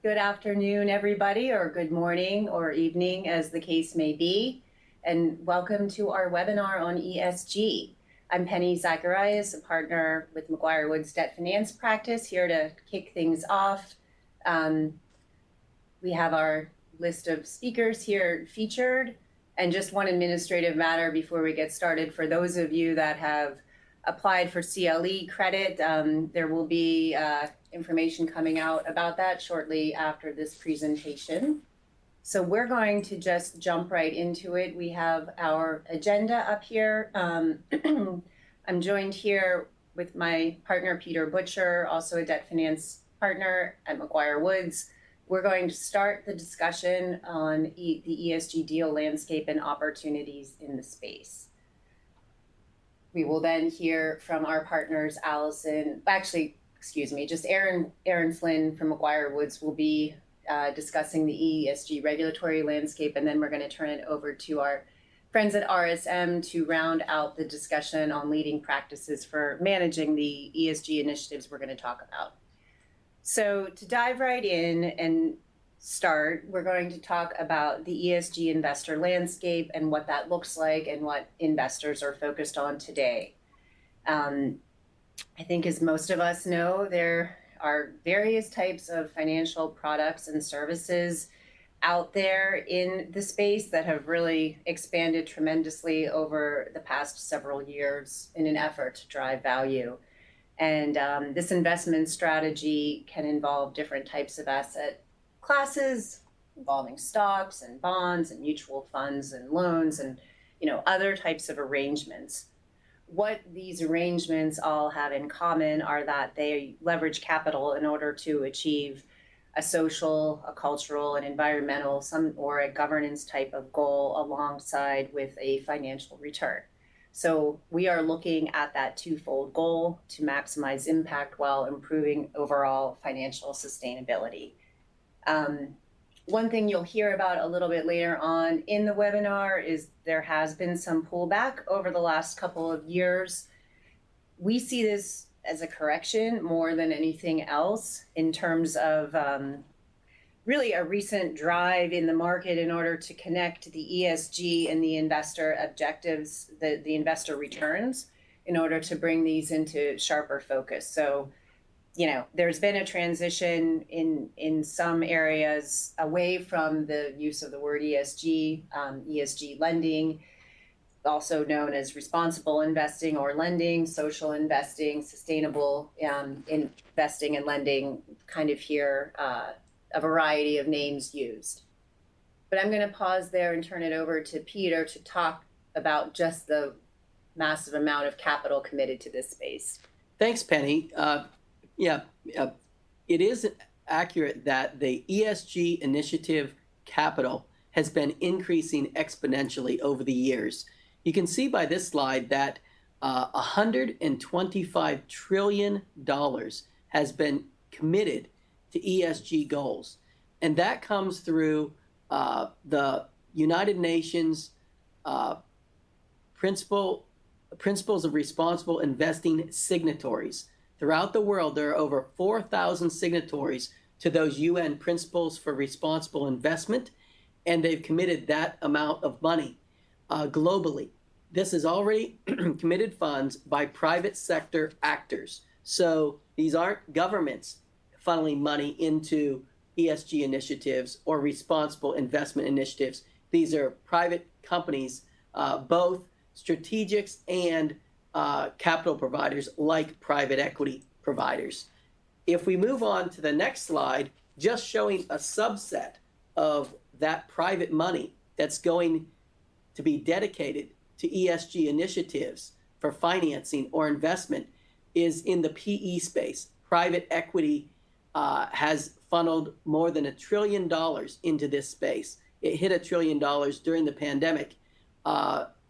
Good afternoon, everybody, or good morning or evening, as the case may be, and welcome to our webinar on ESG. I'm Penny Zacharias, a partner with McGuireWoods Debt Finance Practice, here to kick things off. We have our list of speakers here featured, and just one administrative matter before we get started. For those of you that have applied for CLE credit, there will be information coming out about that shortly after this presentation. So we're going to just jump right into it. We have our agenda up here. I'm joined here with my partner, Peter Butcher, also a debt finance partner at McGuireWoods. We're going to start the discussion on the ESG deal landscape and opportunities in the space. We will then hear from our partners, Aaron Flynn from McGuireWoods will be discussing the ESG regulatory landscape, and then we're going to turn it over to our friends at RSM to round out the discussion on leading practices for managing the ESG initiatives we're going to talk about. So to dive right in and start, we're going to talk about the ESG investor landscape and what that looks like and what investors are focused on today. I think, as most of us know, there are various types of financial products and services out there in the space that have really expanded tremendously over the past several years in an effort to drive value. And this investment strategy can involve different types of asset classes, involving stocks and bonds and mutual funds and loans and other types of arrangements. What these arrangements all have in common are that they leverage capital in order to achieve a social, a cultural, an environmental, or a governance type of goal alongside with a financial return. So we are looking at that twofold goal to maximize impact while improving overall financial sustainability. One thing you'll hear about a little bit later on in the webinar is there has been some pullback over the last couple of years. We see this as a correction more than anything else in terms of really a recent drive in the market in order to connect the ESG and the investor objectives, the investor returns, in order to bring these into sharper focus. So, there's been a transition in some areas away from the use of the word ESG, ESG lending, also known as responsible investing or lending, social investing, sustainable investing and lending, kind of hear a variety of names used. But I'm going to pause there and turn it over to Peter to talk about just the massive amount of capital committed to this space. Thanks, Penny. It is accurate that the ESG initiative capital has been increasing exponentially over the years. You can see by this slide that $125 trillion has been committed to ESG goals. And that comes through the United Nations Principles of Responsible Investing signatories. Throughout the world, there are over 4,000 signatories to those UN Principles for Responsible Investment, and they've committed that amount of money globally. This is already committed funds by private sector actors. So these aren't governments funneling money into ESG initiatives or responsible investment initiatives. These are private companies, both strategics and capital providers like private equity providers. If we move on to the next slide, just showing a subset of that private money that's going to be dedicated to ESG initiatives for financing or investment is in the PE space. Private equity has funneled more than $1 trillion into this space. It hit $1 trillion during the pandemic.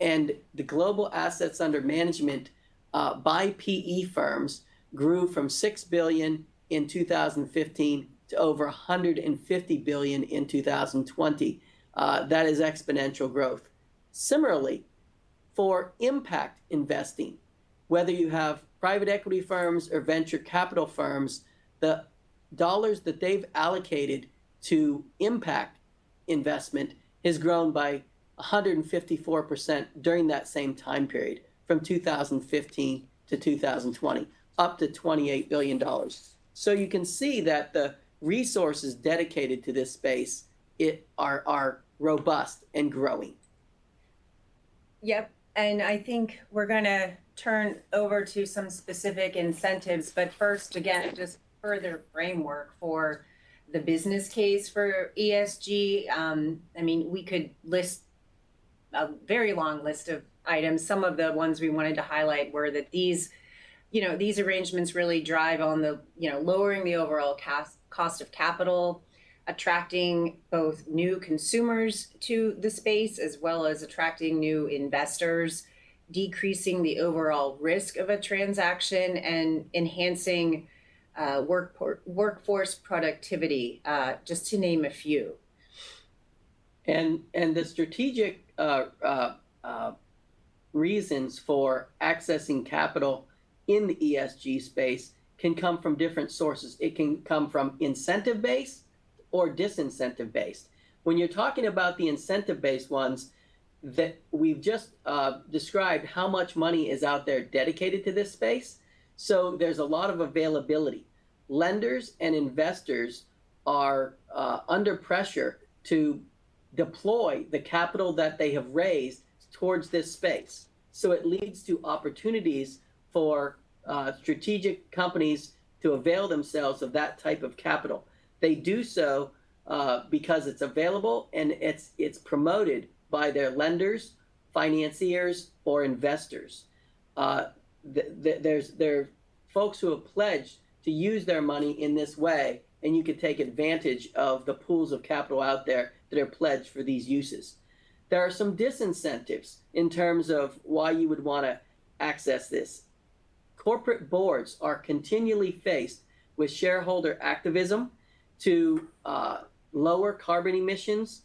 And the global assets under management by PE firms grew from $6 billion in 2015 to over $150 billion in 2020. That is exponential growth. Similarly, for impact investing, whether you have private equity firms or venture capital firms, the dollars that they've allocated to impact investment has grown by 154% during that same time period, from 2015 to 2020, up to $28 billion. So you can see that the resources dedicated to this space are robust and growing. Yep. And I think we're going to turn over to some specific incentives. But first, again, just further framework for the business case for ESG. I mean, we could list a very long list of items. Some of the ones we wanted to highlight were that these arrangements really drive on the, lowering the overall cost of capital, attracting both new consumers to the space as well as attracting new investors, decreasing the overall risk of a transaction, and enhancing workforce productivity, just to name a few. And the strategic reasons for accessing capital in the ESG space can come from different sources. It can come from incentive-based or disincentive-based. When you're talking about the incentive-based ones, that we've just described how much money is out there dedicated to this space. So there's a lot of availability. Lenders and investors are under pressure to deploy the capital that they have raised towards this space. So it leads to opportunities for strategic companies to avail themselves of that type of capital. They do so because it's available and it's promoted by their lenders, financiers, or investors. There are folks who have pledged to use their money in this way, and you can take advantage of the pools of capital out there that are pledged for these uses. There are some disincentives in terms of why you would want to access this. Corporate boards are continually faced with shareholder activism to lower carbon emissions,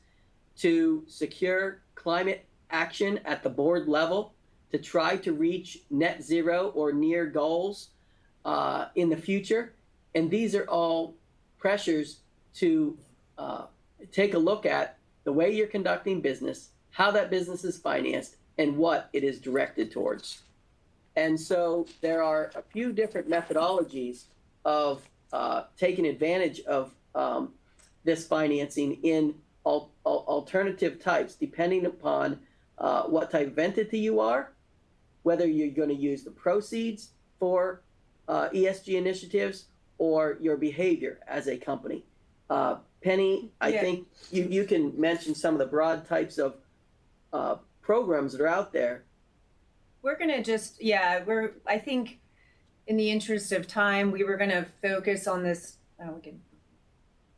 to secure climate action at the board level, to try to reach net zero or near goals in the future. And these are all pressures to take a look at the way you're conducting business, how that business is financed, and what it is directed towards. And so there are a few different methodologies of taking advantage of this financing in alternative types, depending upon what type of entity you are, whether you're going to use the proceeds for ESG initiatives or your behavior as a company. Penny, I think you can mention some of the broad types of programs that are out there. We're going to just, I think in the interest of time, we were going to focus on this,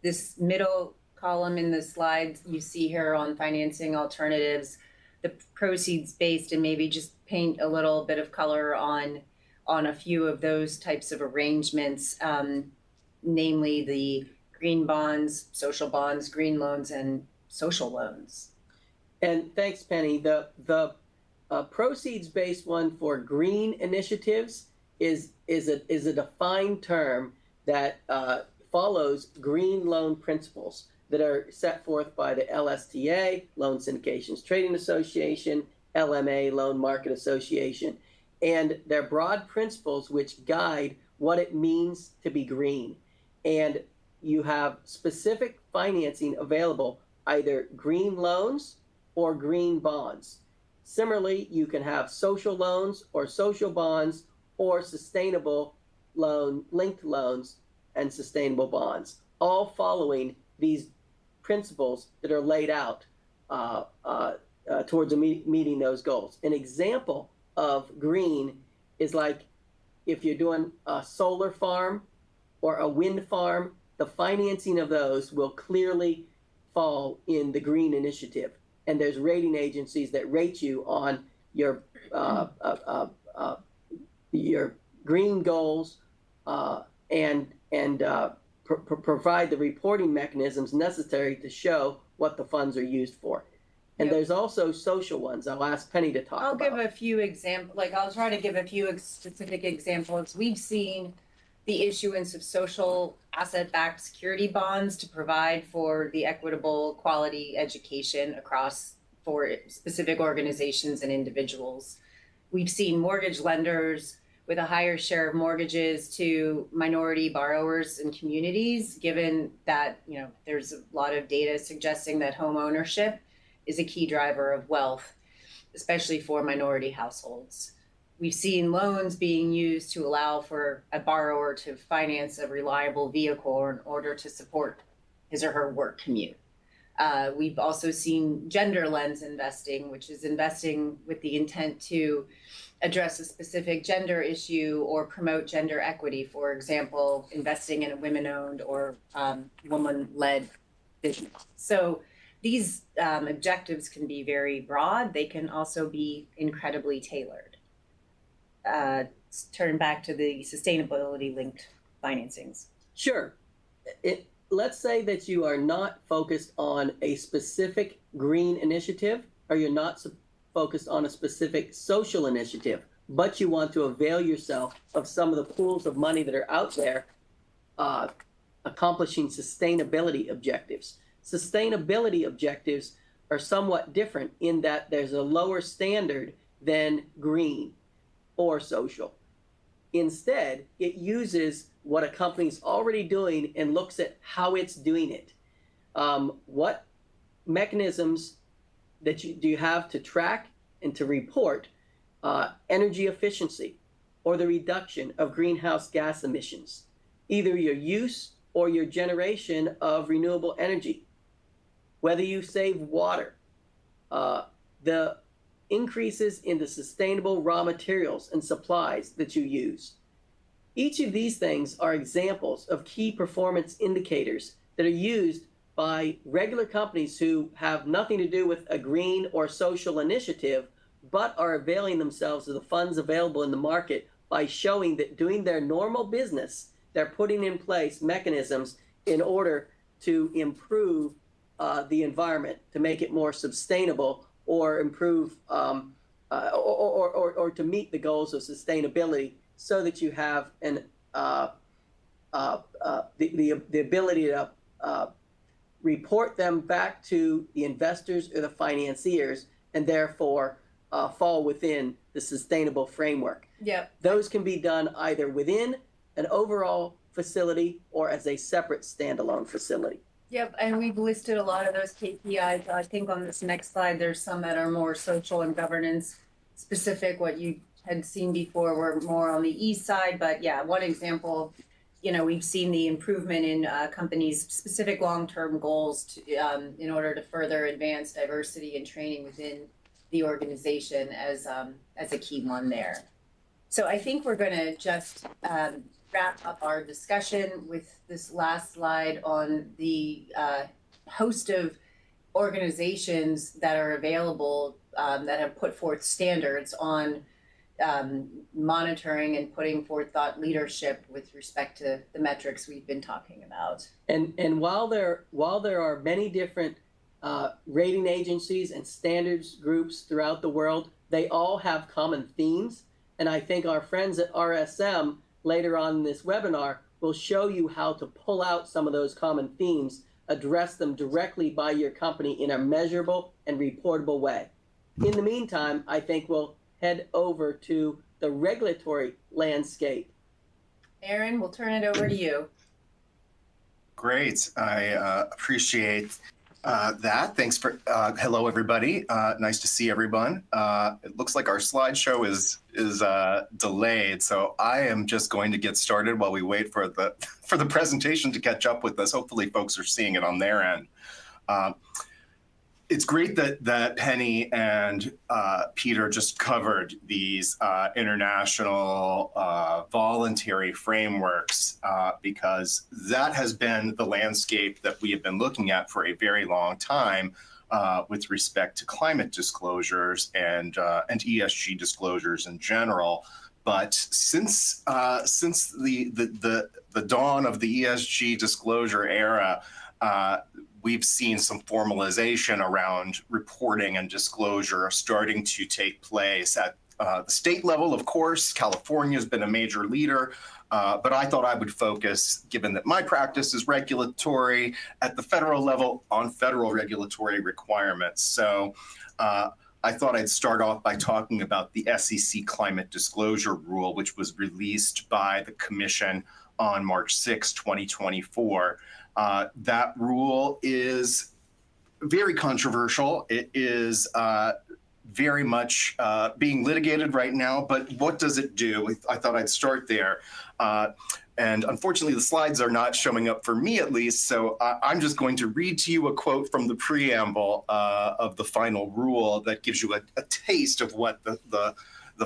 this middle column in the slides you see here on financing alternatives, the proceeds based, and maybe just paint a little bit of color on a few of those types of arrangements, namely the green bonds, social bonds, green loans, and social loans. And thanks, Penny. The proceeds-based one for green initiatives is a defined term that follows green loan principles that are set forth by the LSTA, Loan Syndications Trading Association, LMA, Loan Market Association. And they're broad principles which guide what it means to be green. And you have specific financing available, either green loans or green bonds. Similarly, you can have social loans or social bonds or sustainable linked loans and sustainable bonds, all following these principles that are laid out towards meeting those goals. An example of green is like if you're doing a solar farm or a wind farm, the financing of those will clearly fall in the green initiative. And there's rating agencies that rate you on your green goals and provide the reporting mechanisms necessary to show what the funds are used for. And there's also social ones. I'll ask Penny to talk about. I'll give a few examples. I'll try to give a few specific examples. We've seen the issuance of social asset-backed security bonds to provide for the equitable quality education across for specific organizations and individuals. We've seen mortgage lenders with a higher share of mortgages to minority borrowers and communities, given that there's a lot of data suggesting that home ownership is a key driver of wealth, especially for minority households. We've seen loans being used to allow for a borrower to finance a reliable vehicle in order to support his or her work commute. We've also seen gender lens investing, which is investing with the intent to address a specific gender issue or promote gender equity. For example, investing in a women-owned or woman-led business. So these objectives can be very broad. They can also be incredibly tailored. Let's turn back to the sustainability-linked financings. Sure. Let's say that you are not focused on a specific green initiative, or you're not focused on a specific social initiative, but you want to avail yourself of some of the pools of money that are out there accomplishing sustainability objectives. Sustainability objectives are somewhat different in that there's a lower standard than green or social. Instead, it uses what a company's already doing and looks at how it's doing it. What mechanisms do you have to track and to report energy efficiency or the reduction of greenhouse gas emissions, either your use or your generation of renewable energy, whether you save water, the increases in the sustainable raw materials and supplies that you use. Each of these things are examples of key performance indicators that are used by regular companies who have nothing to do with a green or social initiative, but are availing themselves of the funds available in the market by showing that doing their normal business, they're putting in place mechanisms in order to improve the environment, to make it more sustainable, or improve or to meet the goals of sustainability, so that you have the ability to report them back to the investors or the financiers, and therefore fall within the sustainable framework. Yep. Those can be done either within an overall facility or as a separate standalone facility. Yep, and we've listed a lot of those KPIs. I think on this next slide, there's some that are more social and governance specific. What you had seen before were more on the E side, but yeah, one example, we've seen the improvement in companies' specific long-term goals to, in order to further advance diversity and training within the organization as a key one there. So I think we're going to just wrap up our discussion with this last slide on the host of organizations that are available that have put forth standards on monitoring and putting forth thought leadership with respect to the metrics we've been talking about. And while there are many different rating agencies and standards groups throughout the world, they all have common themes. And I think our friends at RSM later on in this webinar will show you how to pull out some of those common themes, address them directly by your company in a measurable and reportable way. In the meantime, I think we'll head over to the regulatory landscape. Aaron, we'll turn it over to you. Great. I appreciate that. Thanks for hello, everybody. Nice to see everyone. It looks like our slideshow is delayed, so I am just going to get started while we wait for the presentation to catch up with us. Hopefully, folks are seeing it on their end. It's great that Penny and Peter just covered these international voluntary frameworks because that has been the landscape that we have been looking at for a very long time with respect to climate disclosures and ESG disclosures in general. But since the dawn of the ESG disclosure era, we've seen some formalization around reporting and disclosure starting to take place at the state level. Of course, California has been a major leader, But I thought I would focus, given that my practice is regulatory at the federal level, on federal regulatory requirements. So I thought I'd start off by talking about the SEC Climate Disclosure Rule, which was released by the Commission on March 6, 2024. That rule is very controversial. It is very much being litigated right now, but what does it do? I thought I'd start there. And unfortunately, the slides are not showing up for me, at least, so I'm just going to read to you a quote from the preamble of the final rule that gives you a taste of what the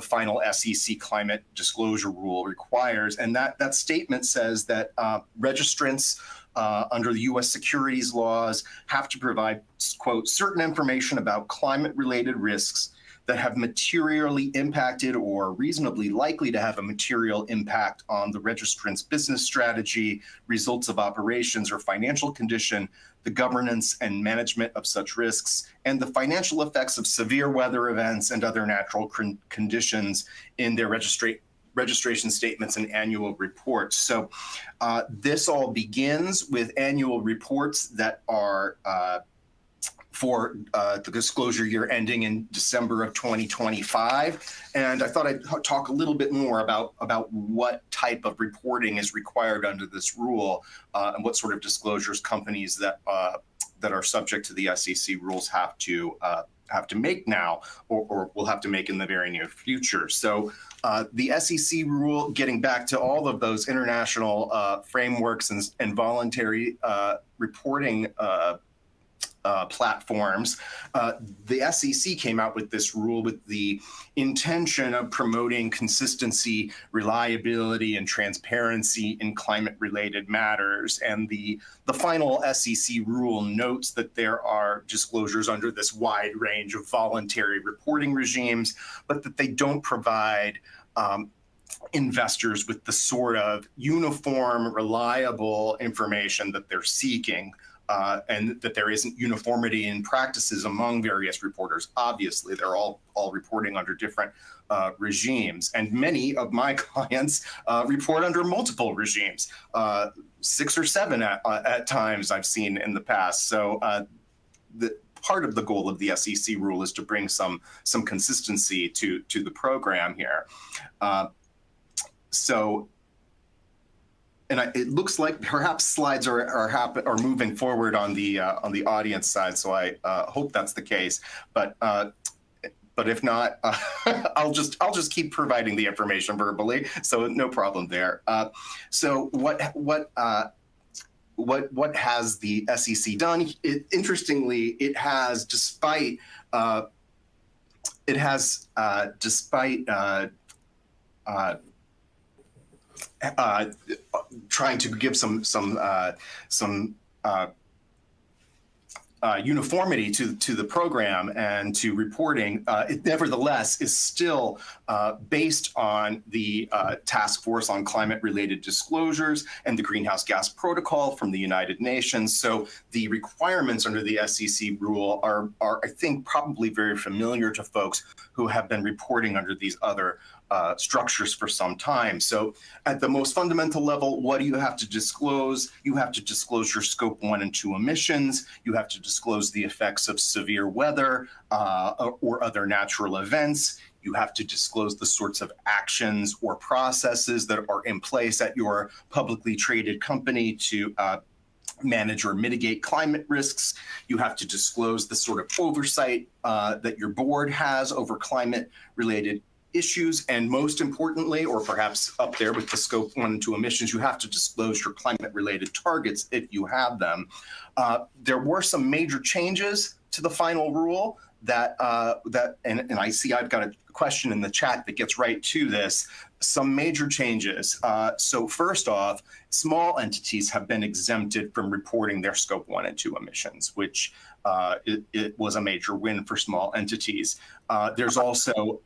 final SEC Climate Disclosure Rule requires. And that statement says that registrants under the U.S. securities laws have to provide, quote, certain information about climate-related risks that have materially impacted or reasonably likely to have a material impact on the registrant's business strategy, results of operations or financial condition, the governance and management of such risks, and the financial effects of severe weather events and other natural conditions in their registration statements and annual reports. So this all begins with annual reports that are for the disclosure year ending in December of 2025. And I thought I'd talk a little bit more about what type of reporting is required under this rule and what sort of disclosures companies that are subject to the SEC rules have to make now or will have to make in the very near future. So the SEC rule, getting back to all of those international frameworks and voluntary reporting platforms, the SEC came out with this rule with the intention of promoting consistency, reliability, and transparency in climate-related matters. And the final SEC rule notes that there are disclosures under this wide range of voluntary reporting regimes, but that they don't provide investors with the sort of uniform, reliable information that they're seeking. And that there isn't uniformity in practices among various reporters. Obviously, they're all reporting under different regimes. And many of my clients report under multiple regimes, 6 or 7 at times I've seen in the past. So part of the goal of the SEC rule is to bring some consistency to the program here. And it looks like perhaps slides are moving forward on the audience side, so I hope that's the case. But if not, I'll just keep providing the information verbally, so no problem there. So what has the SEC done? Interestingly, it has, despite trying to give some uniformity to the program and to reporting, it nevertheless is still based on the Task Force on Climate-Related Disclosures and the Greenhouse Gas Protocol from the United Nations. So the requirements under the SEC rule are I think, probably very familiar to folks who have been reporting under these other structures for some time. So at the most fundamental level, what do you have to disclose? You have to disclose your scope 1 and 2 emissions. You have to disclose the effects of severe weather or other natural events. You have to disclose the sorts of actions or processes that are in place at your publicly traded company to manage or mitigate climate risks. You have to disclose the sort of oversight that your board has over climate-related issues, and most importantly, or perhaps up there with the scope 1 and 2 emissions, you have to disclose your climate-related targets if you have them. There were some major changes to the final rule that and I see I've got a question in the chat that gets right to this. Some major changes. So first off, small entities have been exempted from reporting their scope 1 and 2 emissions, which it was a major win for small entities. There's also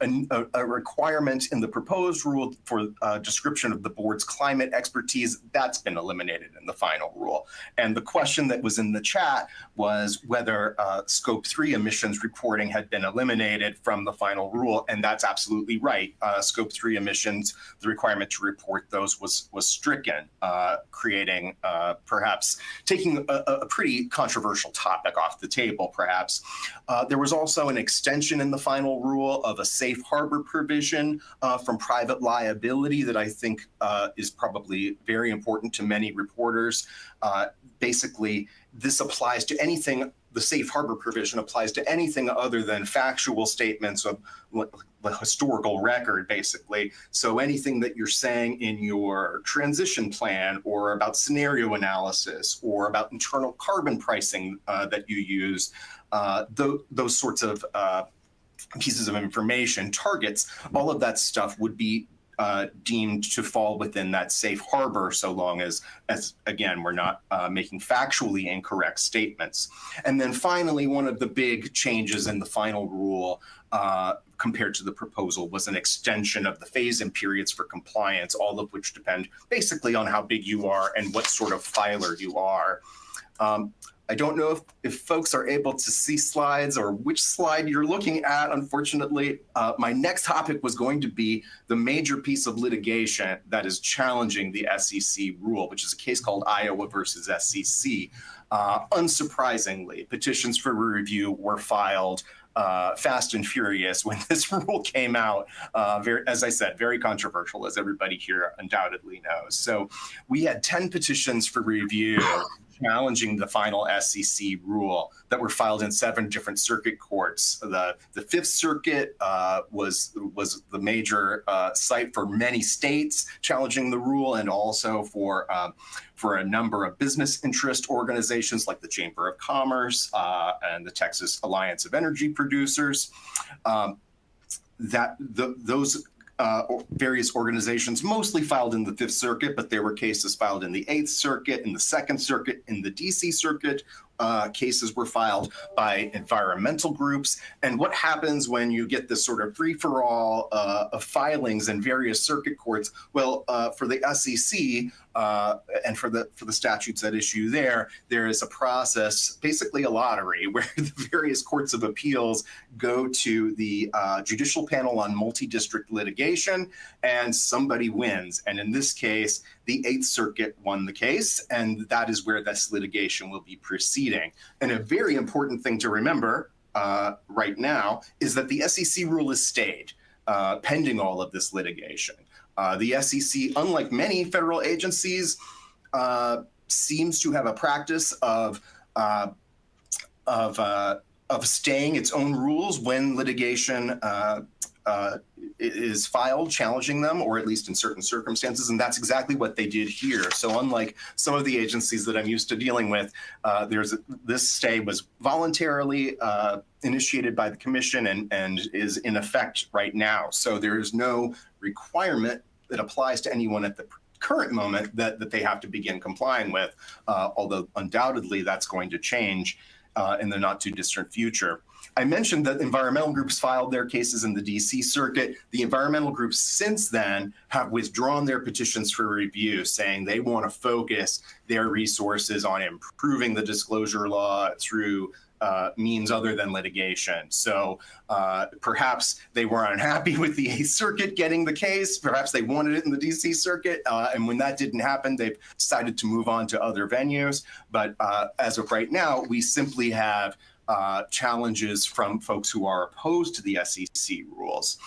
a requirement in the proposed rule for description of the board's climate expertise. That's been eliminated in the final rule. And the question that was in the chat was whether scope 3 emissions reporting had been eliminated from the final rule. And and that's absolutely right. Scope 3 emissions, the requirement to report those was stricken, creating perhaps taking a pretty controversial topic off the table, perhaps. There was also an extension in the final rule of a safe harbor provision from private liability that I think is probably very important to many reporters. Basically, this applies to anything. The safe harbor provision applies to anything other than factual statements of the historical record, basically. So anything that you're saying in your transition plan or about scenario analysis or about internal carbon pricing that you use, those sorts of pieces of information, targets, all of that stuff would be deemed to fall within that safe harbor, so long as again, we're not making factually incorrect statements. And then finally, one of the big changes in the final rule compared to the proposal was an extension of the phase-in periods for compliance, all of which depend basically on how big you are and what sort of filer you are. I don't know if folks are able to see slides or which slide you're looking at. Unfortunately, my next topic was going to be the major piece of litigation that is challenging the SEC rule, which is a case called Iowa versus SEC. Unsurprisingly, petitions for review were filed fast and furious when this rule came out. As I said, very controversial, as everybody here undoubtedly knows. So we had 10 petitions for review challenging the final SEC rule that were filed in 7 different circuit courts. The Fifth Circuit was the major site for many states challenging the rule, and also for a number of business interest organizations like the Chamber of Commerce and the Texas Alliance of Energy Producers. Those various organizations mostly filed in the Fifth Circuit, but there were cases filed in the Eighth Circuit, in the Second Circuit, in the DC Circuit. Cases were filed by environmental groups. And what happens when you get this sort of free-for-all of filings in various circuit courts? Well, for the SEC and for the statutes at issue there is a process, basically a lottery, where the various courts of appeals go to the judicial panel on multi-district litigation, and somebody wins. And in this case, the Eighth Circuit won the case, and that is where this litigation will be proceeding. And a very important thing to remember right now is that the SEC rule is stayed pending all of this litigation. The SEC, unlike many federal agencies, seems to have a practice of staying its own rules when litigation is filed challenging them, or at least in certain circumstances, and that's exactly what they did here. So unlike some of the agencies that I'm used to dealing with, this stay was voluntarily initiated by the commission and is in effect right now. So there is no requirement that applies to anyone at the current moment that they have to begin complying with, although undoubtedly that's going to change in the not too distant future. I mentioned that environmental groups filed their cases in the DC Circuit. The environmental groups since then have withdrawn their petitions for review, saying they want to focus their resources on improving the disclosure law through means other than litigation. So perhaps they were unhappy with the Eighth Circuit getting the case. Perhaps they wanted it in the DC Circuit. And when that didn't happen, they've decided to move on to other venues. But as of right now, we simply have challenges from folks who are opposed to the SEC rules.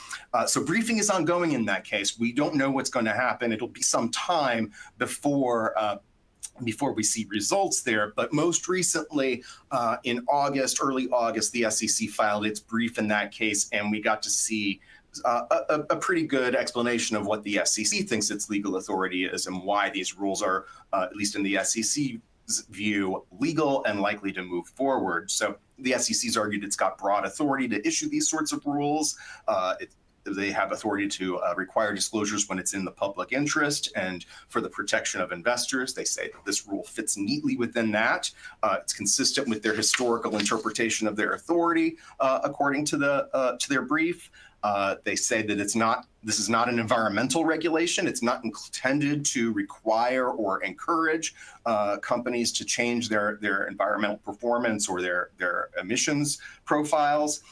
So briefing is ongoing in that case. We don't know what's going to happen. It'll be some time before we see results there. But most recently, in August, early August, the SEC filed its brief in that case, and we got to see a pretty good explanation of what the SEC thinks its legal authority is and why these rules are, at least in the SEC's view, legal and likely to move forward. So the SEC's argued it's got broad authority to issue these sorts of rules. They have authority to require disclosures when it's in the public interest and for the protection of investors. They say that this rule fits neatly within that. It's consistent with their historical interpretation of their authority, according to their brief. They say that this is not an environmental regulation. It's not intended to require or encourage companies to change their environmental performance or their emissions profiles.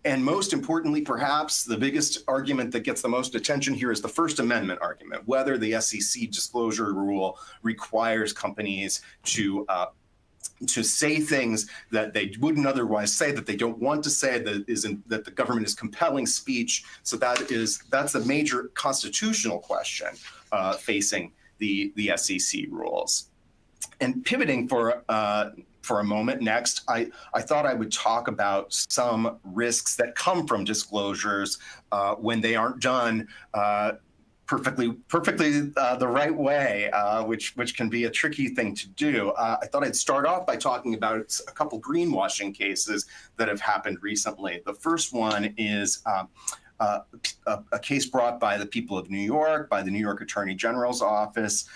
And most importantly, perhaps the biggest argument that gets the most attention here is the First Amendment argument, whether the SEC disclosure rule requires companies to say things that they wouldn't otherwise say, that they don't want to say, that the government is compelling speech. So that's a major constitutional question facing the SEC rules. And pivoting for a moment next, I thought I would talk about some risks that come from disclosures when they aren't done perfectly the right way, which can be a tricky thing to do. I thought I'd start off by talking about a couple greenwashing cases that have happened recently. The first one is a case brought by the people of New York, by the New York Attorney General's office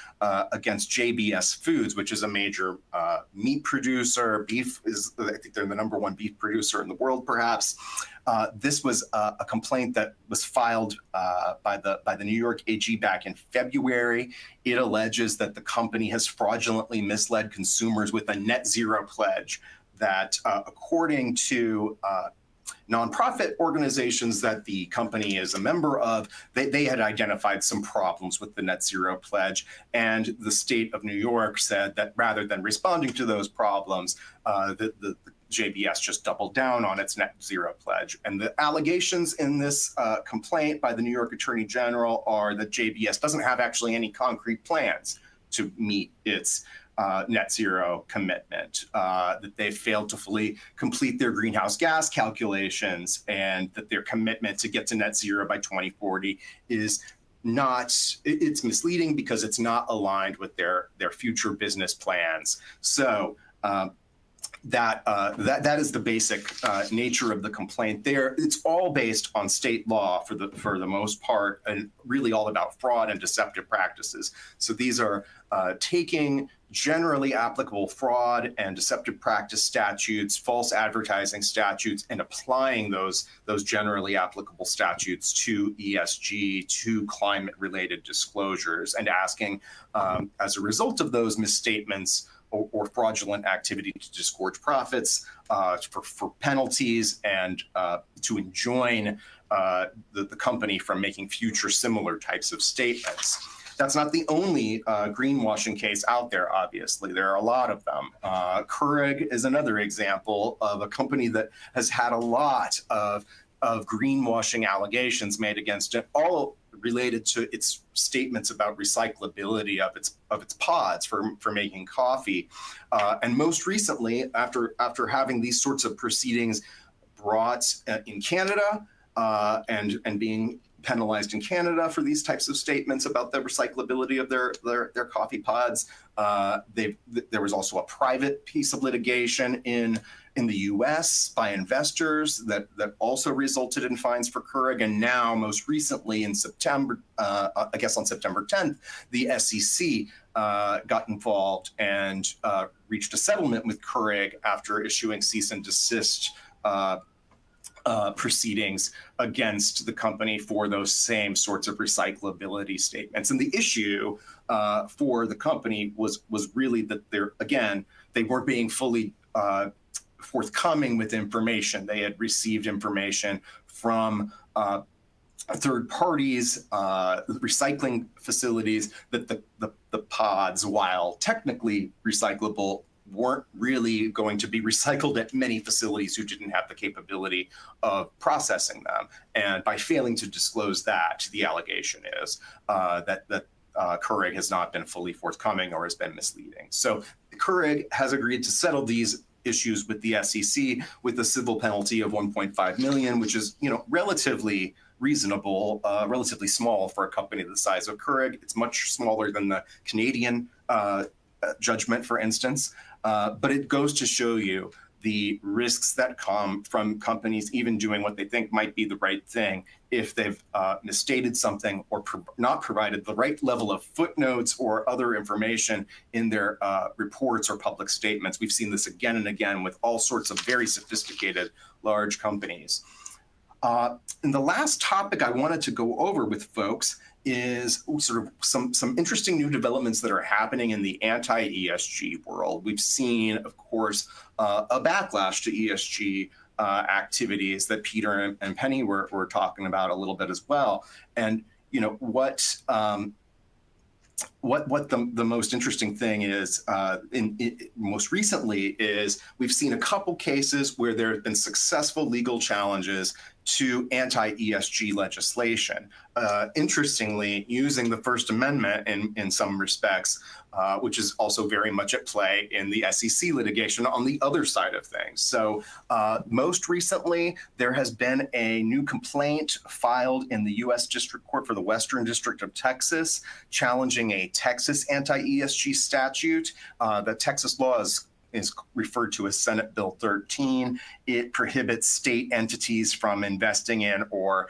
against JBS Foods, which is a major meat producer. Beef is, I think they're the #1 beef producer in the world, perhaps. This was a complaint that was filed by the New York AG back in February. It alleges that the company has fraudulently misled consumers with a net zero pledge that, according to nonprofit organizations that the company is a member of, they had identified some problems with the net zero pledge. And the state of New York said that rather than responding to those problems, the JBS just doubled down on its net zero pledge. And the allegations in this complaint by the New York Attorney General are that JBS doesn't have actually any concrete plans to meet its net zero commitment, that they failed to fully complete their greenhouse gas calculations, and that their commitment to get to net zero by 2040 is it's misleading because it's not aligned with their future business plans. So that is the basic nature of the complaint there. It's all based on state law for the most part, and really all about fraud and deceptive practices. So these are taking generally applicable fraud and deceptive practice statutes, false advertising statutes, and applying those generally applicable statutes to ESG, to climate-related disclosures, and asking, as a result of those misstatements or fraudulent activity, to disgorge profits, for penalties, and to enjoin the company from making future similar types of statements. That's not the only greenwashing case out there, obviously. There are a lot of them. Keurig is another example of a company that has had a lot of greenwashing allegations made against it, all related to its statements about recyclability of its pods for making coffee. And most recently, after having these sorts of proceedings brought in Canada and being penalized in Canada for these types of statements about the recyclability of their coffee pods, there was also a private piece of litigation in the US by investors that also resulted in fines for Keurig. And now, most recently in September, I guess on September 10th, the SEC got involved and reached a settlement with Keurig after issuing cease and desist proceedings against the company for those same sorts of recyclability statements. And the issue for the company was really that they weren't being fully forthcoming with information. They had received information from third parties, recycling facilities, that the pods, while technically recyclable, weren't really going to be recycled at many facilities who didn't have the capability of processing them. And by failing to disclose that, the allegation is that Keurig has not been fully forthcoming or has been misleading. So Keurig has agreed to settle these issues with the SEC with a civil penalty of $1.5 million, which is, relatively reasonable, relatively small for a company the size of Keurig. It's much smaller than the Canadian judgment, for instance. But it goes to show you the risks that come from companies even doing what they think might be the right thing if they've misstated something or not provided the right level of footnotes or other information in their reports or public statements. We've seen this again and again with all sorts of very sophisticated large companies. And the last topic I wanted to go over with folks is sort of some interesting new developments that are happening in the anti-ESG world. We've seen, of course, a backlash to ESG activities that Peter and Penny were talking about a little bit as well. And what the most interesting thing is most recently is we've seen a couple cases where there have been successful legal challenges to anti-ESG legislation. Interestingly, using the First Amendment in some respects, which is also very much at play in the SEC litigation on the other side of things. So most recently, there has been a new complaint filed in the U.S. District Court for the Western District of Texas, challenging a Texas anti-ESG statute. The Texas law is referred to as Senate Bill 13. It prohibits state entities from investing in or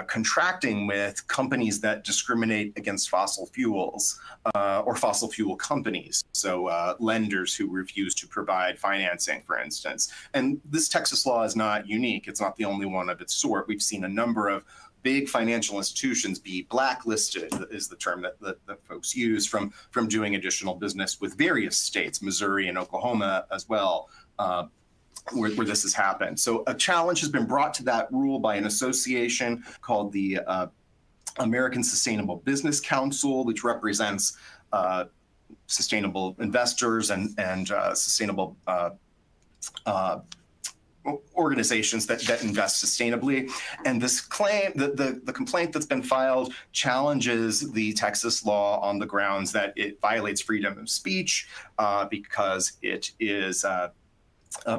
contracting with companies that discriminate against fossil fuels or fossil fuel companies. So lenders who refuse to provide financing, for instance. And this Texas law is not unique. It's not the only one of its sort. We've seen a number of big financial institutions be blacklisted, is the term that folks use, from doing additional business with various states, Missouri and Oklahoma as well, where this has happened. So a challenge has been brought to that rule by an association called the American Sustainable Business Council, which represents sustainable investors and sustainable organizations that invest sustainably. And this claim, the complaint that's been filed, challenges the Texas law on the grounds that it violates freedom of speech because it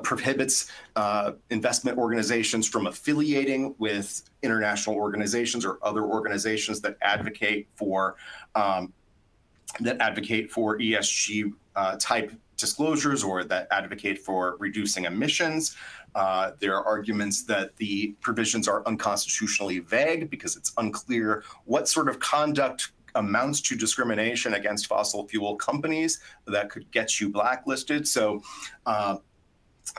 prohibits investment organizations from affiliating with international organizations or other organizations that advocate for ESG type disclosures or that advocate for reducing emissions. There are arguments that the provisions are unconstitutionally vague because it's unclear what sort of conduct amounts to discrimination against fossil fuel companies that could get you blacklisted. So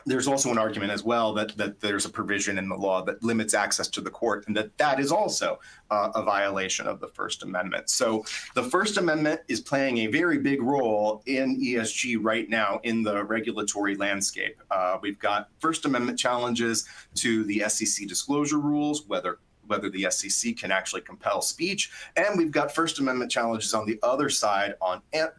there's also an argument as well that there's a provision in the law that limits access to the court, and that is also a violation of the First Amendment. So the First Amendment is playing a very big role in ESG right now in the regulatory landscape. We've got First Amendment challenges to the SEC disclosure rules, whether the SEC can actually compel speech, and we've got First Amendment challenges on the other side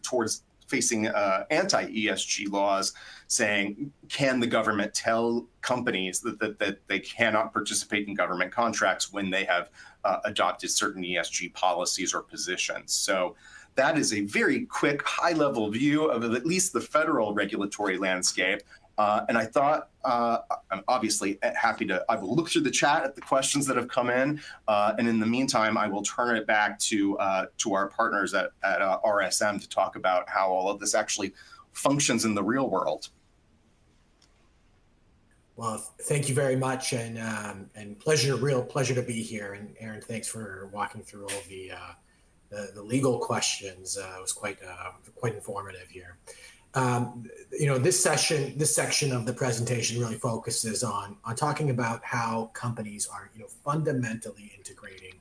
towards facing anti-ESG laws, saying, can the government tell companies that they cannot participate in government contracts when they have adopted certain ESG policies or positions? So that is a very quick, high-level view of at least the federal regulatory landscape. And I thought, I'm obviously happy I will look through the chat at the questions that have come in. And in the meantime, I will turn it back to our partners at RSM to talk about how all of this actually functions in the real world. Well, thank you very much, and real pleasure to be here. And Aaron, thanks for walking through all the legal questions. It was quite informative here. This section of the presentation really focuses on talking about how companies are, fundamentally integrating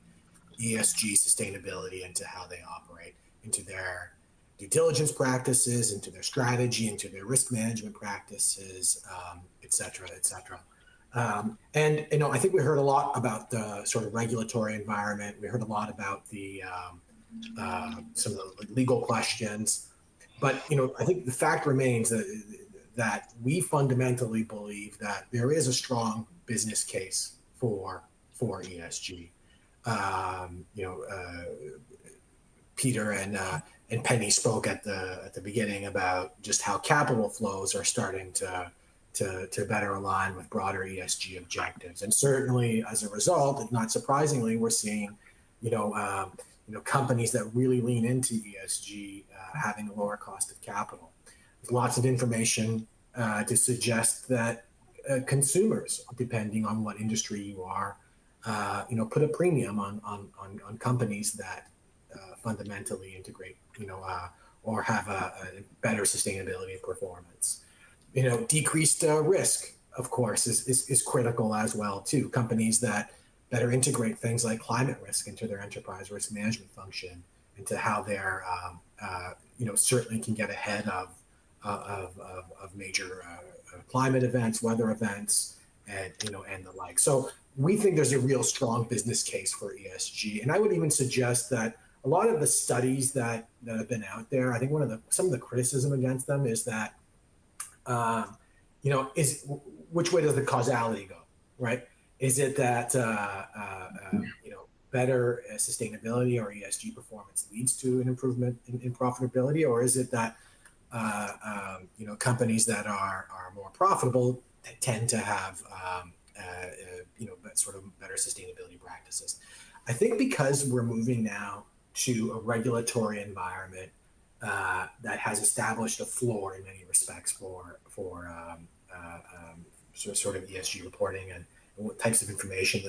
ESG sustainability into how they operate, into their due diligence practices, into their strategy, into their risk management practices, et cetera, et cetera. And I think we heard a lot about the sort of regulatory environment. We heard a lot about the some of the legal questions. But I think the fact remains that we fundamentally believe that there is a strong business case for ESG. Peter and Penny spoke at the beginning about just how capital flows are starting to better align with broader ESG objectives, and certainly as a result, and not surprisingly, we're seeing companies that really lean into ESG having a lower cost of capital. There's lots of information to suggest that consumers, depending on what industry you are, put a premium on companies that fundamentally integrate, or have a better sustainability performance. Decreased risk, of course, is critical as well too. Companies that better integrate things like climate risk into their enterprise risk management function, into how they're certainly can get ahead of major climate events, weather events, and the like. So we think there's a real strong business case for ESG. And I would even suggest that a lot of the studies that have been out there, I think some of the criticism against them is that, is which way does the causality go, right? Is it that, better sustainability or ESG performance leads to an improvement in profitability? Or is it that, companies that are more profitable tend to have, sort of better sustainability practices? I think because we're moving now to a regulatory environment that has established a floor in many respects for sort of ESG reporting and what types of information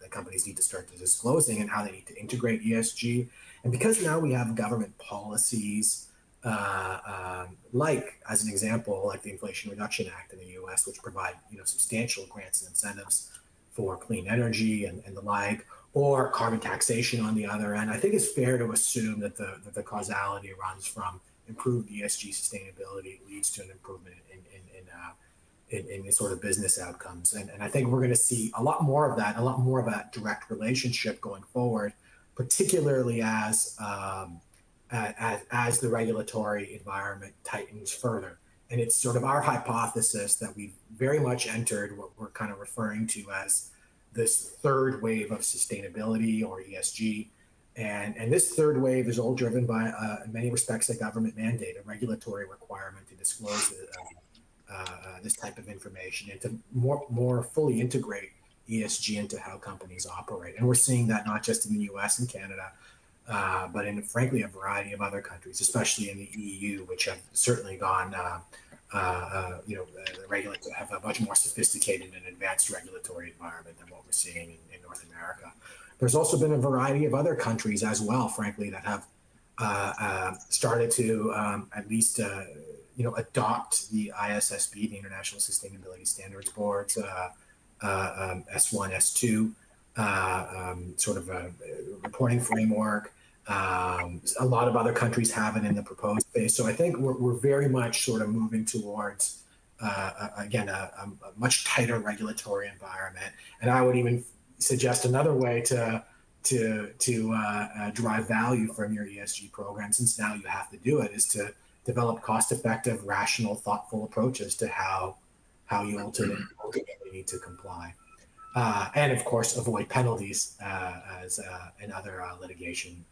that companies need to start to disclosing and how they need to integrate ESG. And because now we have government policies, like, as an example, like the Inflation Reduction Act in the US, which provide substantial grants and incentives for clean energy and the like, or carbon taxation on the other end, I think it's fair to assume that the causality runs from improved ESG sustainability leads to an improvement in sort of business outcomes. And I think we're going to see a lot more of that direct relationship going forward, particularly as the regulatory environment tightens further. And it's sort of our hypothesis that we've very much entered what we're kind of referring to as this third wave of sustainability or ESG. And this third wave is all driven by, in many respects, a government mandate, a regulatory requirement to disclose this type of information and to more fully integrate ESG into how companies operate. And we're seeing that not just in the US and Canada, but in, frankly, a variety of other countries, especially in the EU, which have certainly gone, have a much more sophisticated and advanced regulatory environment than what we're seeing in North America. There's also been a variety of other countries as well, frankly, that have started to at least adopt the ISSB, the International Sustainability Standards Board's S1, S2 sort of a reporting framework. A lot of other countries have it in the proposed phase. So I think we're very much sort of moving towards, again, a much tighter regulatory environment. And I would even suggest another way to derive value from your ESG program, since now you have to do it, is to develop cost-effective, rational, thoughtful approaches to how you ultimately need to comply. And of course, avoid penalties and other litigation,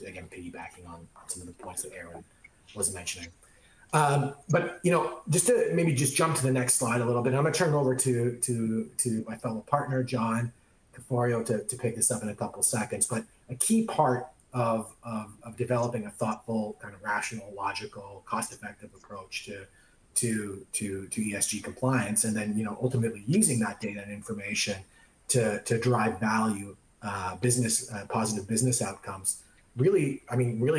again, piggybacking on some of the points that Aaron was mentioning. But just to maybe jump to the next slide a little bit, I'm going to turn it over to my fellow partner, John Caforio, to pick this up in a couple of seconds. But a key part of developing a thoughtful, kind of rational, logical, cost-effective approach to ESG compliance, and then ultimately using that data and information to drive value, positive business outcomes, really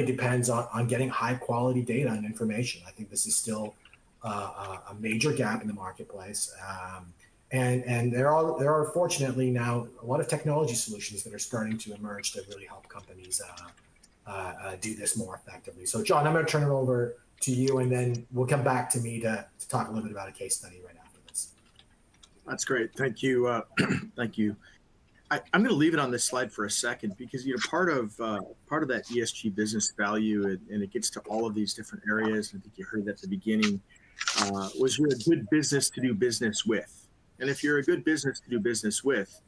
depends on getting high quality data and information. I think this is still a major gap in the marketplace, and there are fortunately now a lot of technology solutions that are starting to emerge to really help companies do this more effectively. So John, I'm going to turn it over to you, and then we'll come back to me to talk a little bit about a case study right after this. That's great. Thank you. Thank you. I'm going to leave it on this slide for a second because part of that ESG business value, and it gets to all of these different areas. I think you heard that at the beginning, was you're a good business to do business with. And if you're a good business to do business with,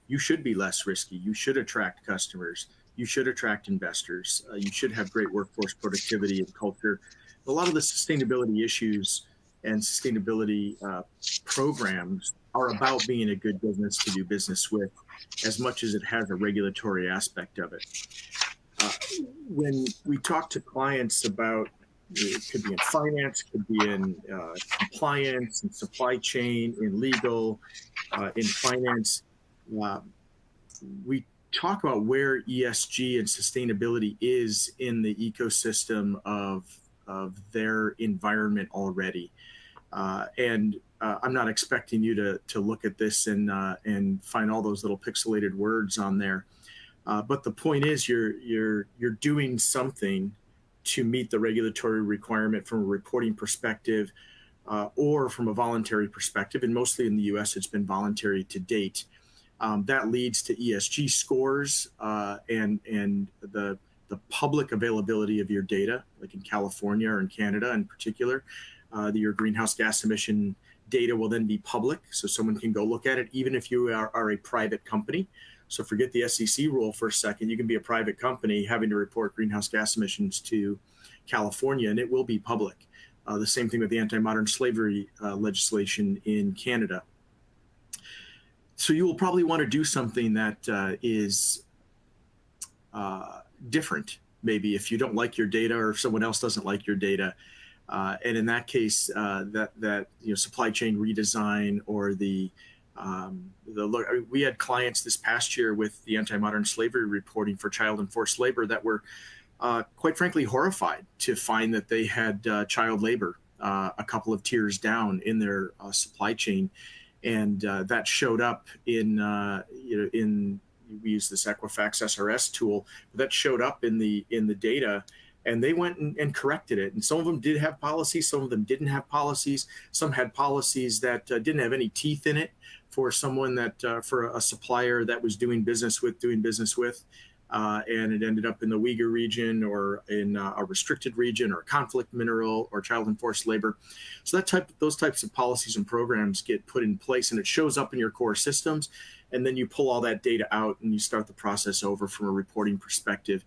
you should be less risky. You should attract customers. You should attract investors. You should have great workforce productivity and culture. A lot of the sustainability issues and sustainability programs are about being a good business to do business with, as much as it has a regulatory aspect of it. When we talk to clients about, it could be in finance, could be in compliance, in supply chain, in legal, in finance, we talk about where ESG and sustainability is in the ecosystem of their environment already. And I'm not expecting you to look at this and find all those little pixelated words on there. But the point is you're doing something to meet the regulatory requirement from a reporting perspective, or from a voluntary perspective, and mostly in the US, it's been voluntary to date. That leads to ESG scores and the public availability of your data, like in California or in Canada in particular. Your greenhouse gas emission data will then be public, so someone can go look at it, even if you are a private company. So forget the SEC rule for a second. You can be a private company having to report greenhouse gas emissions to California, and it will be public. The same thing with the anti-modern slavery legislation in Canada. So you will probably want to do something that is different, maybe if you don't like your data or if someone else doesn't like your data. And in that case, that supply chain redesign or we had clients this past year with the anti-modern slavery reporting for child and forced labor that were quite frankly horrified to find that they had child labor a couple of tiers down in their supply chain, and that showed up in we use this Equifax SRS tool that showed up in the data. And they went and corrected it. And some of them did have policies, some of them didn't have policies. Some had policies that didn't have any teeth in it for someone that, for a supplier that was doing business with. And it ended up in the Uyghur region or in a restricted region or a conflict mineral or child and forced labor. So those types of policies and programs get put in place, and it shows up in your core systems. And then you pull all that data out and you start the process over from a reporting perspective.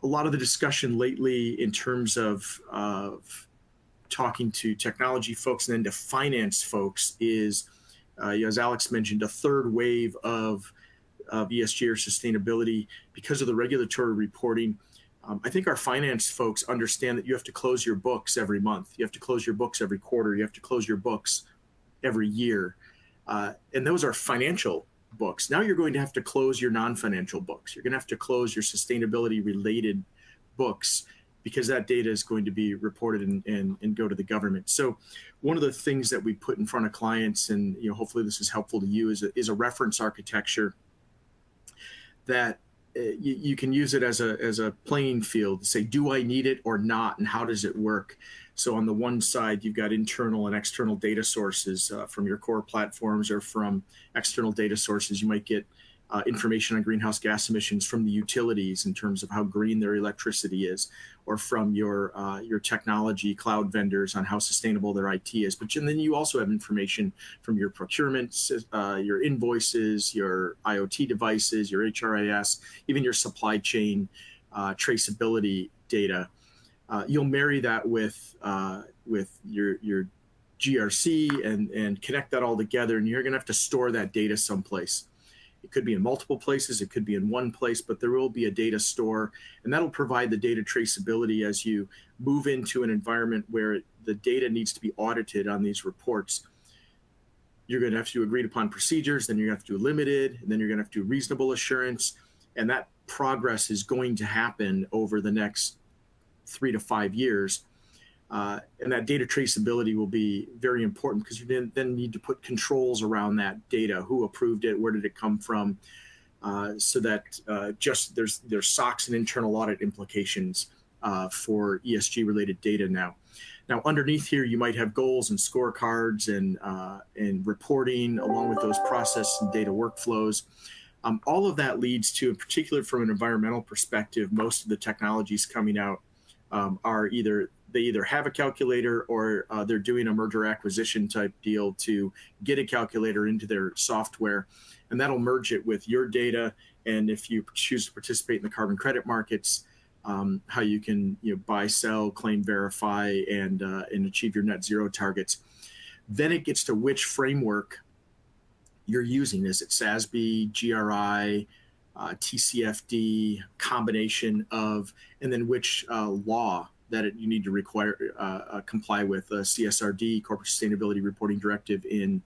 A lot of the discussion lately in terms of talking to technology folks and then to finance folks is, as Alex mentioned, a third wave of ESG or sustainability because of the regulatory reporting. I think our finance folks understand that you have to close your books every month. You have to close your books every quarter. You have to close your books every year. And those are financial books. Now you're going to have to close your non-financial books. You're going to have to close your sustainability related books because that data is going to be reported and go to the government. So one of the things that we put in front of clients, and hopefully this is helpful to you, is a reference architecture that you can use it as a playing field to say, do I need it or not, and how does it work? So on the one side, you've got internal and external data sources from your core platforms or from external data sources. You might get information on greenhouse gas emissions from the utilities in terms of how green their electricity is, or from your technology cloud vendors on how sustainable their IT is. But then you also have information from your procurements, your invoices, your IoT devices, your HRIS, even your supply chain traceability data. You'll marry that with your GRC and connect that all together, and you're going to have to store that data someplace. It could be in multiple places, it could be in one place, but there will be a data store, and that'll provide the data traceability as you move into an environment where the data needs to be audited on these reports. You're going to have to do agreed upon procedures, then you're going to have to do limited, and then you're going to have to do reasonable assurance, and that progress is going to happen over the next 3 to 5 years. And that data traceability will be very important because you then need to put controls around that data. Who approved it? Where did it come from? So that there's SOX and internal audit implications for ESG related data now. Now, underneath here, you might have goals and scorecards and reporting along with those process and data workflows. All of that leads to, in particular from an environmental perspective, most of the technologies coming out are they either have a calculator or they're doing a merger acquisition type deal to get a calculator into their software, and that'll merge it with your data. And if you choose to participate in the carbon credit markets, how you can buy, sell, claim, verify, and achieve your net zero targets. Then it gets to which framework you're using. Is it SASB, GRI, TCFD, combination of, and then which law that you need to comply with, CSRD, Corporate Sustainability Reporting Directive in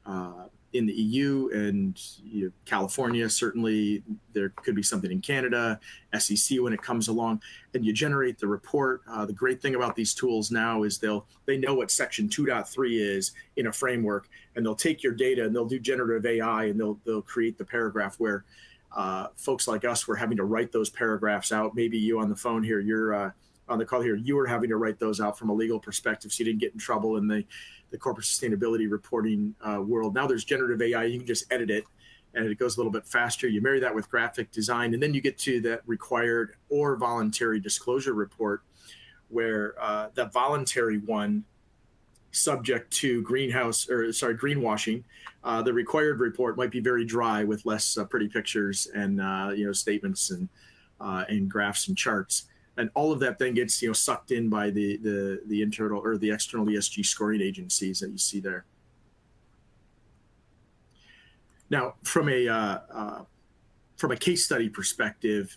the EU and California. Certainly, there could be something in Canada, SEC when it comes along, and you generate the report. The great thing about these tools now is they know what Section 2.3 is in a framework, and they'll take your data and they'll do generative AI and they'll create the paragraph where folks like us were having to write those paragraphs out. Maybe you on the phone here, you're on the call here, you were having to write those out from a legal perspective, so you didn't get in trouble in the corporate sustainability reporting world. Now there's generative AI. You can just edit it, and it goes a little bit faster. You marry that with graphic design, and then you get to that required or voluntary disclosure report, where that voluntary one, subject to greenwashing, the required report might be very dry with less pretty pictures and statements and graphs and charts, and all of that then gets sucked in by the internal or the external ESG scoring agencies that you see there. Now, from a case study perspective,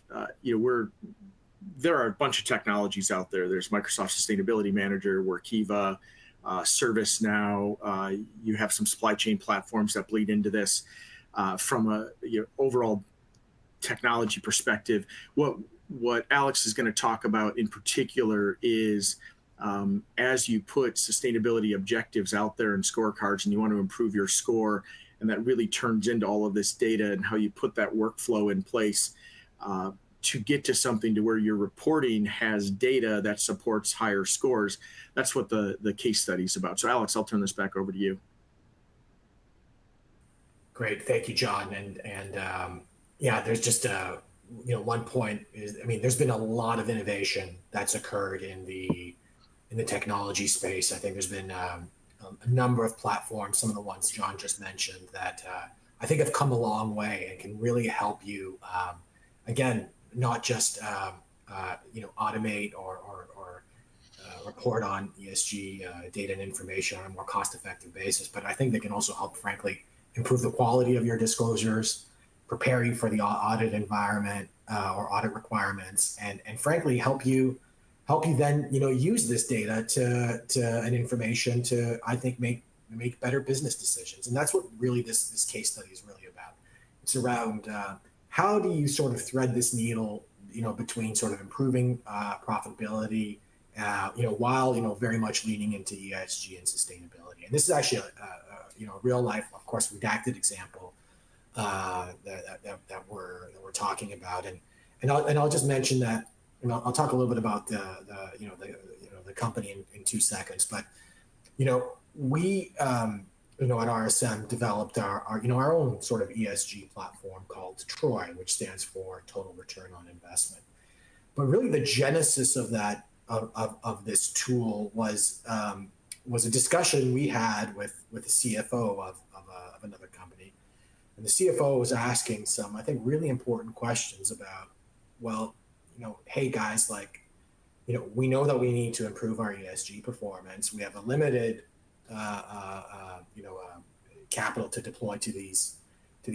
there are a bunch of technologies out there. There's Microsoft Sustainability Manager, Workiva, ServiceNow. You have some supply chain platforms that bleed into this. From a overall technology perspective, what Alex is going to talk about in particular is as you put sustainability objectives out there in scorecards and you want to improve your score, and that really turns into all of this data and how you put that workflow in place to get to something to where your reporting has data that supports higher scores. That's what the case study is about. So Alex, I'll turn this back over to you. Great, thank you, John. And there's just one point is, there's been a lot of innovation that's occurred in the technology space. I think there's been a number of platforms, some of the ones John just mentioned, that I think have come a long way and can really help you, again, not just automate or report on ESG data and information on a more cost-effective basis, but I think they can also help, frankly, improve the quality of your disclosures, prepare you for the audit environment or audit requirements, and frankly help you then use this data and information to, I think, make better business decisions. And that's what really this case study is really about. It's around how do you sort of thread this needle between sort of improving profitability while very much leaning into ESG and sustainability. And this is actually a real life, of course, redacted example that we're talking about. And I'll just mention that, I'll talk a little bit about the company in 2 seconds, but we at RSM developed our own sort of ESG platform called TROI, which stands for Total Return on Investment. But really, the genesis of that of this tool was a discussion we had with the CFO of another company, and the CFO was asking some, I think, really important questions about, well, hey guys, we know that we need to improve our ESG performance. We have a limited capital to deploy to these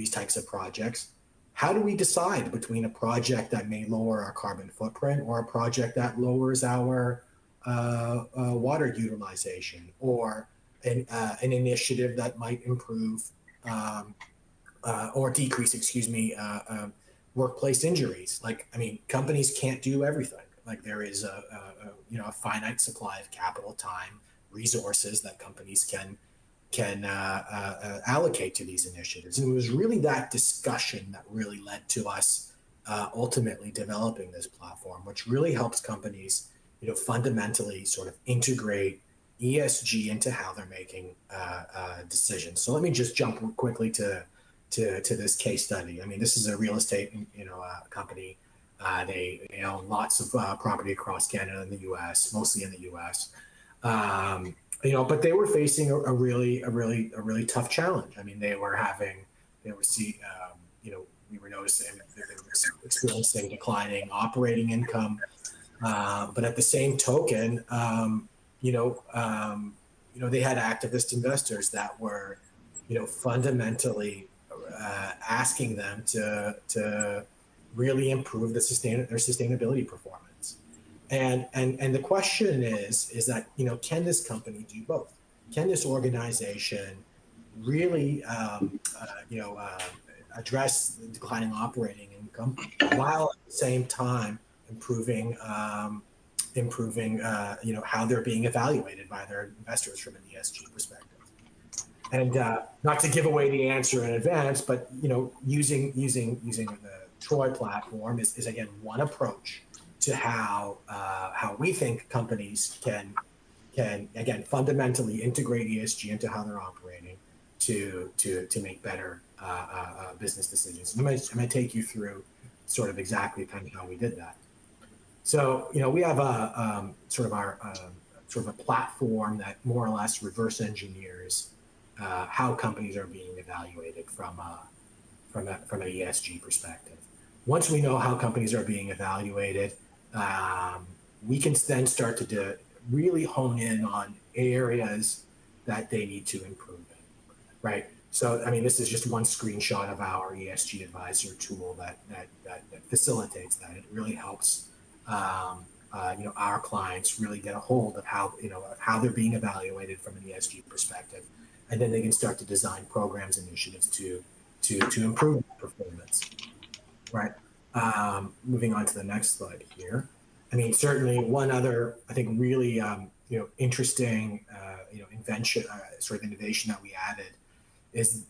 types of projects. How do we decide between a project that may lower our carbon footprint or a project that lowers our water utilization, or an initiative that might improve or decrease, workplace injuries? Companies can't do everything. There is a finite supply of capital, time, resources that companies can allocate to these initiatives. And it was really that discussion that really led to us ultimately developing this platform, which really helps companies, fundamentally sort of integrate ESG into how they're making decisions. So let me just jump quickly to this case study. This is a real estate, company. They own lots of property across Canada and the U.S., mostly in the U.S. But they were facing a really tough challenge. We were noticing they were experiencing declining operating income, but at the same token, they had activist investors that were, fundamentally asking them to really improve their sustainability performance. And the question is that, can this company do both? Can this organization really, address the declining operating income while at the same time improving, how they're being evaluated by their investors from an ESG perspective? And not to give away the answer in advance, but using the TROI platform is again one approach to how we think companies can again fundamentally integrate ESG into how they're operating to make better business decisions. I'm going to take you through sort of exactly kind of how we did that. So we have a sort of a platform that more or less reverse engineers how companies are being evaluated from an ESG perspective. Once we know how companies are being evaluated, we can then start to really hone in on areas that they need to improve in, right? So, I mean, this is just one screenshot of our ESG advisor tool that facilitates that. It really helps, our clients really get a hold of how they're being evaluated from an ESG perspective, and then they can start to design programs, initiatives to improve performance, right? Moving on to the next slide here. I mean, certainly one other, I think, really, interesting, invention, sort of innovation that we added is,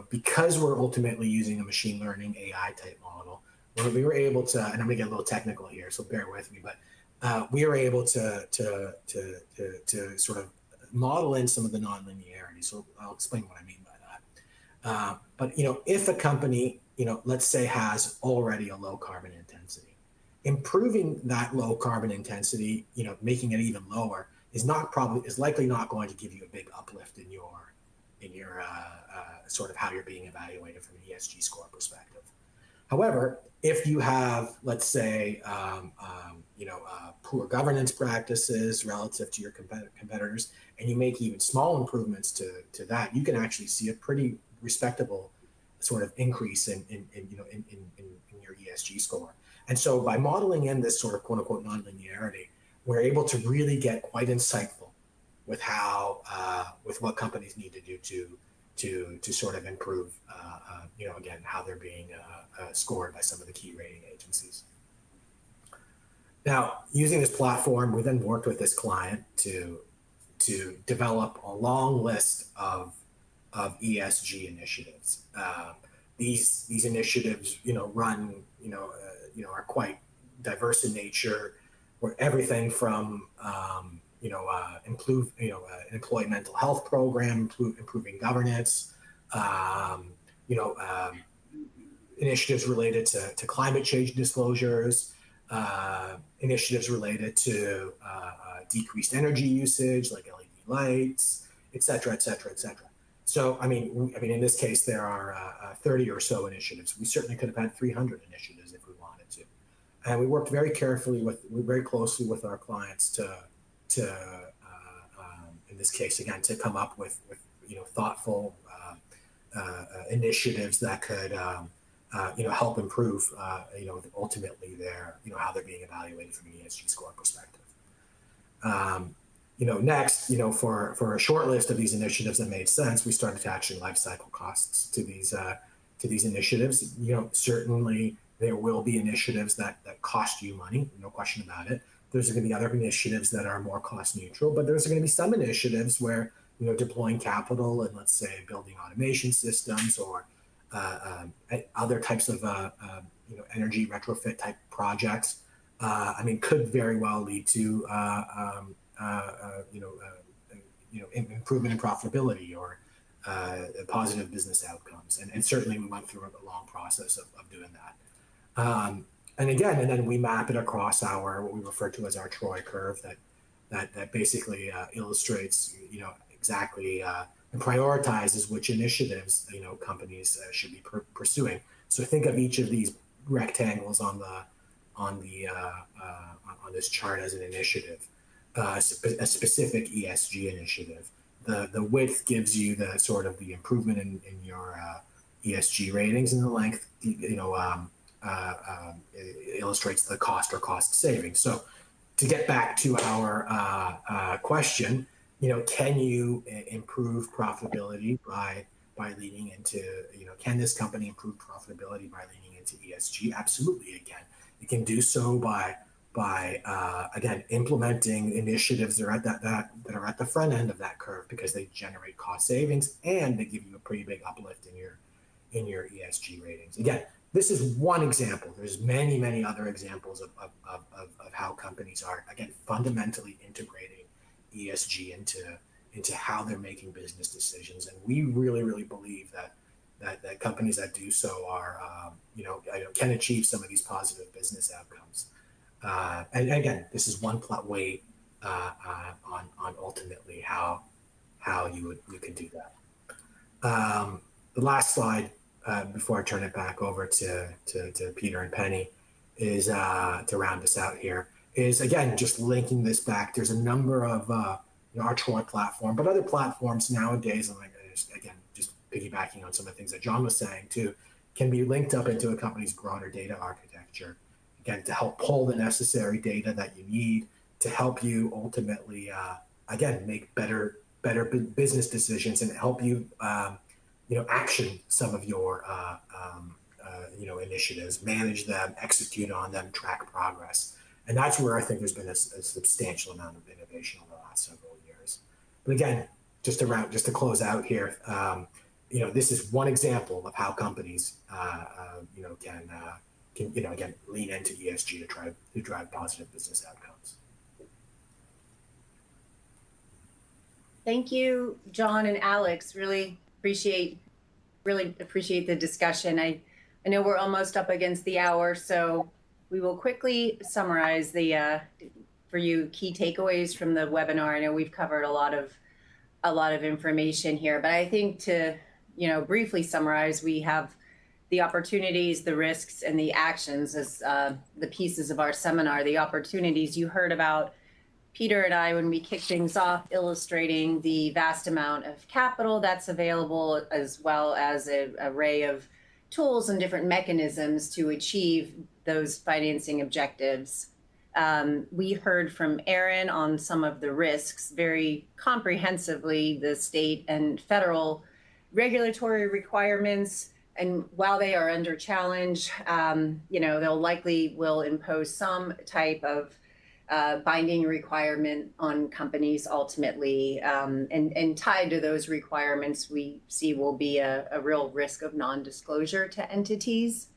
because we're ultimately using a machine learning AI type model, we were able to, and I'm gonna get a little technical here, so bear with me, but we were able to sort of model in some of the nonlinearity. So I'll explain what I mean by that. But if a company, let's say has already a low carbon intensity, improving that low carbon intensity, making it even lower is likely not going to give you a big uplift in your sort of how you're being evaluated from an ESG score perspective. However, if you have, let's say, poor governance practices relative to your competitors, and you make even small improvements to that, you can actually see a pretty respectable sort of increase in your ESG score. And so by modeling in this sort of quote unquote nonlinearity, we're able to really get quite insightful with with what companies need to do to sort of improve, again, how they're being scored by some of the key rating agencies. Now, using this platform, we then worked with this client to develop a long list of ESG initiatives. These initiatives, run, are quite diverse in nature, where everything from, improve, an employee mental health program, improving governance, initiatives related to climate change disclosures, initiatives related to decreased energy usage, like LED lights, et cetera, et cetera, et cetera. So, I mean, in this case, there are 30 or so initiatives. We certainly could have had 300 initiatives if we wanted to. And we worked very closely with our clients to in this case, again, to come up with thoughtful initiatives that could, help improve, ultimately how they're being evaluated from an ESG score perspective. Next, for a short list of these initiatives that made sense, we started attaching life cycle costs to these initiatives. Certainly there will be initiatives that cost you money, no question about it. There's going to be other initiatives that are more cost neutral, but there's going to be some initiatives where, deploying capital and, let's say, building automation systems or other types of, energy retrofit type projects, could very well lead to, improvement in profitability or positive business outcomes. And certainly we went through a long process of doing that. And then we map it across what we refer to as our Troy curve that basically illustrates, exactly and prioritizes which initiatives, companies should be pursuing. So think of each of these rectangles on this chart as an initiative, a specific ESG initiative. The width gives you the sort of the improvement in your ESG ratings, and the length, illustrates the cost or cost savings. So to get back to our question, can you improve profitability by leaning into, can this company improve profitability by leaning into ESG? Absolutely, again. It can do so by again, implementing initiatives that are at the front end of that curve, because they generate cost savings and they give you a pretty big uplift in your ESG ratings. Again, this is one example. There's many, many other examples of how companies are, again, fundamentally integrating ESG into how they're making business decisions. And we really, really believe that companies that do so are, can achieve some of these positive business outcomes. And again, this is one way on ultimately how you can do that. The last slide before I turn it back over to Peter and Penny is to round us out here is, again, just linking this back. There's a number of our Troy platform, but other platforms nowadays, and again, just piggybacking on some of the things that John was saying too, can be linked up into a company's broader data architecture, again, to help pull the necessary data that you need to help you ultimately, again, make better business decisions and help you, action some of your, initiatives, manage them, execute on them, track progress. And that's where I think there's been a substantial amount of innovation over the last several years. But again, just to close out here, this is one example of how companies, can again, lean into ESG to drive positive business outcomes. Thank you, John and Alex. Really appreciate the discussion. I know we're almost up against the hour, so we will quickly summarize for you key takeaways from the webinar. I know we've covered a lot of information here, but I think to briefly summarize, we have the opportunities, the risks, and the actions as the pieces of our seminar. The opportunities you heard about Peter and I when we kicked things off, illustrating the vast amount of capital that's available, as well as an array of tools and different mechanisms to achieve those financing objectives. We heard from Aaron on some of the risks very comprehensively, the state and federal regulatory requirements. And while they are under challenge, they'll likely will impose some type of binding requirement on companies ultimately, and tied to those requirements, we see will be a real risk of non-disclosure to entities.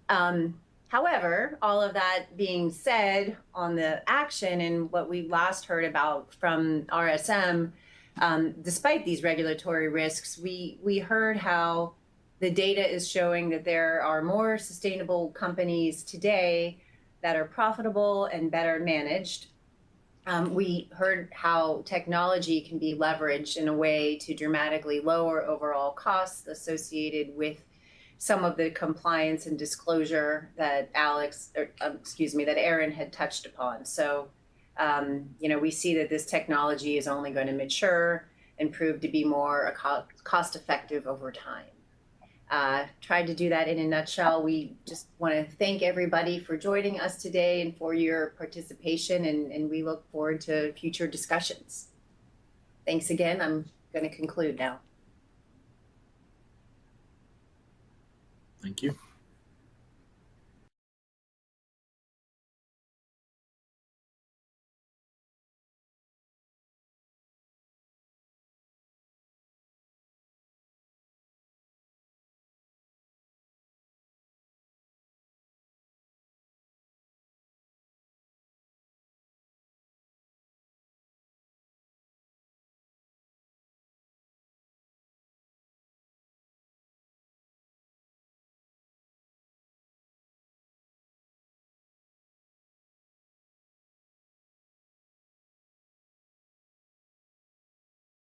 However, all of that being said, on the action and what we last heard about from RSM, despite these regulatory risks, we heard how the data is showing that there are more sustainable companies today that are profitable and better managed. We heard how technology can be leveraged in a way to dramatically lower overall costs associated with some of the compliance and disclosure that that Aaron had touched upon. So, we see that this technology is only going to mature and prove to be more cost-effective over time. Tried to do that in a nutshell. We just want to thank everybody for joining us today and for your participation, and we look forward to future discussions. Thanks again. I'm going to conclude now. Thank you.